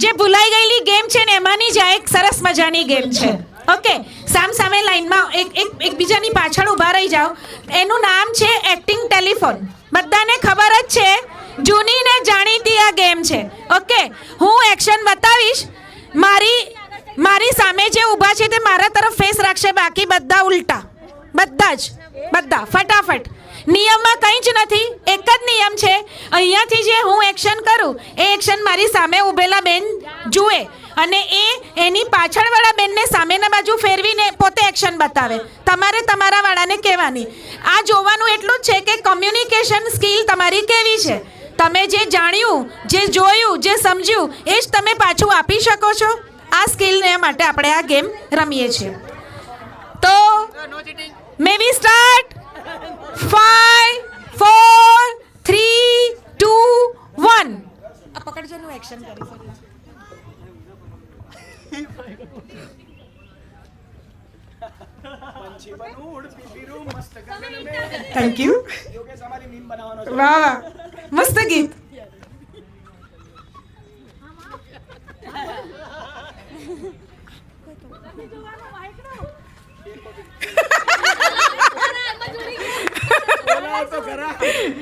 જે ભૂલાઈ ગયેલી ગેમ છે ને એમાંની જ આ એક સરસ મજાની ગેમ છે. ઓકે, સામ સામે લાઈનમાં એકબીજાની પાછળ ઊભા રહી જાઓ. એનું નામ છે એક્ટિંગ ટેલિફોન. બધાને ખબર જ છે, જૂની ને જાણીતી આ ગેમ છે. ઓકે, હું એક્શન બતાવીશ. મારી સામે જે ઊભા છે તે મારા તરફ ફેસ રાખશે, બાકી બધા ઉલટા. બધા ફટાફટ. નિયમમાં કંઈ જ નથી, એક જ નિયમ છે. અહીંયાથી જે હું એક્શન કરું એ એક્શન મારી સામે ઊભેલા બેન જુએ અને એની પાછળવાળા બેનને સામેના બાજુ ફેરવીને પોતે એક્શન બતાવે. તમારે તમારા વાળાને કહેવાની. આ જોવાનું એટલું જ છે કે કમ્યુનિકેશન સ્કિલ તમારી કેવી છે. તમે જે જાણ્યું, જે જોયું, જે સમજ્યું એ જ તમે પાછું આપી શકો છો. આ સ્કિલને માટે આપણે આ ગેમ રમીએ છીએ. તો મે વી સ્ટાર્ટ. 5 4 3 2 1. આ પકડજો નું એક્શન કરી. Thank you. વાહ વાહ, મસ્ત ગીત.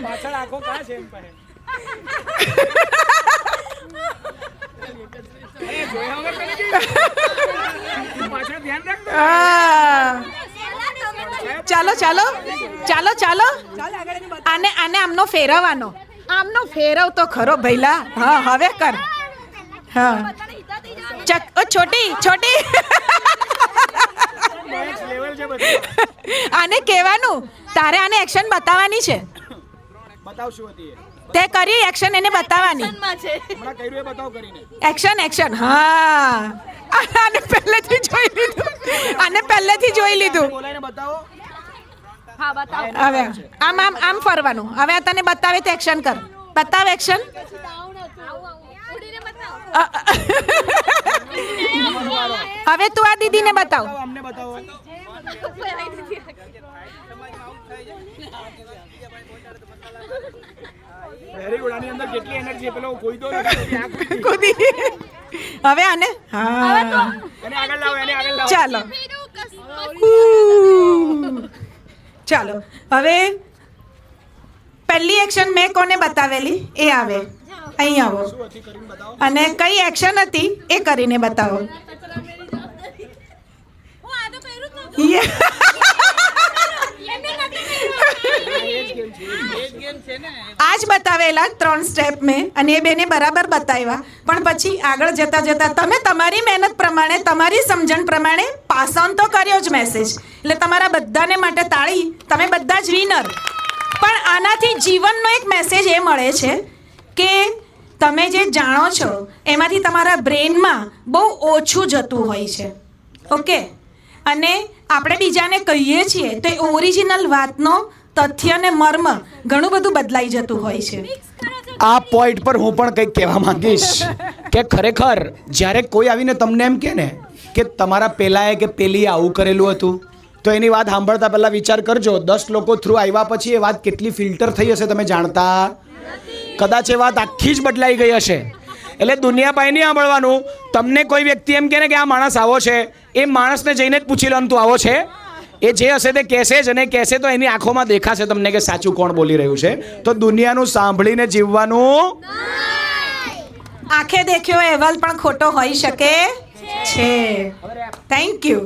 પાછળ આખો કા છે એમ કહે. પાછળ ધ્યાન રાખજો. ચાલો આને આમનો ફેરવવાનો. આમનો ફેરવ તો ખરો ભઈલા. હા, હવે કર. હા, છોટી આને કહેવાનું, તારે આને એક્શન બતાવવાની છે. બતાવશું હતી તે કરી એક્શન એને બતાવવાની. હમણાં કર્યું એ બતાવ કરીને. એક્શન. હા, આને પહેલેથી જોઈ લીધું. બોલાઈને બતાવો. હા બતાવો. હવે આમ ફરવાનું. હવે આ તને બતાવે તો એક્શન કર. બતાવ એક્શન. ઉડીને બતાવો. હવે તું આ દીદીને બતાવ. અમને બતાવો. Very good. આની અંદર કેટલી એનર્જી પેલો કોઈ તો નથી. કૂદી. હવે આને હા, એને આગળ લાવો. ચાલો હવે પહેલી એક્શન મેં કોને બતાવેલી એ આવે. અહીં આવો અને કઈ એક્શન હતી એ કરીને બતાવો. આજ બતાવેલા 3 સ્ટેપ મેં અને એ બેને બરાબર બતાવ્યા. પણ પછી આગળ જતા તમે તમારી મહેનત પ્રમાણે, તમારી સમજણ પ્રમાણે પાસ ઓન તો કર્યો જ મેસેજ. એટલે તમારા બધાને માટે તાળી. તમે બધા જ વિનર. પણ આનાથી જીવનનો એક મેસેજ એ મળે છે કે તમે જે જાણો છો એમાંથી તમારા બ્રેનમાં બહુ ઓછું જતું હોય છે. ઓકે, અને આપણે બીજાને કહીએ છીએ તો એ ઓરિજિનલ વાતનો તથ્ય ને મર્મ ઘણું બધું બદલાઈ જતું હોય છે. આ પોઈન્ટ પર હું પણ કંઈક કહેવા માંગીશ કે ખરેખર જ્યારે કોઈ આવીને તમને એમ કહે ને કે તમારા પહેલાંએ કે પેલીએ આવું કરેલું હતું, તો એની વાત સાંભળતા પહેલાં વિચાર કરજો 10 લોકો થ્રુ આવ્યા પછી એ વાત કેટલી ફિલ્ટર થઈ હશે તમે જાણતા. કદાચ એ વાત આખી જ બદલાઈ ગઈ હશે. એટલે દુનિયા પાસે નહીં સાંભળવાનું. તમને કોઈ વ્યક્તિ એમ કહે ને કે આ માણસ આવો છે, એ માણસને જઈને જ પૂછી લો તું આવો છે. એ જે હશે તે કહેશે જ, અને કહેશે તો એની આંખોમાં દેખાશે તમને કે સાચું કોણ બોલી રહ્યું છે. તો દુનિયાનું સાંભળીને જીવવાનું. આંખે દેખ્યો અહેવાલ પણ ખોટો હોઈ શકે છે. Thank you.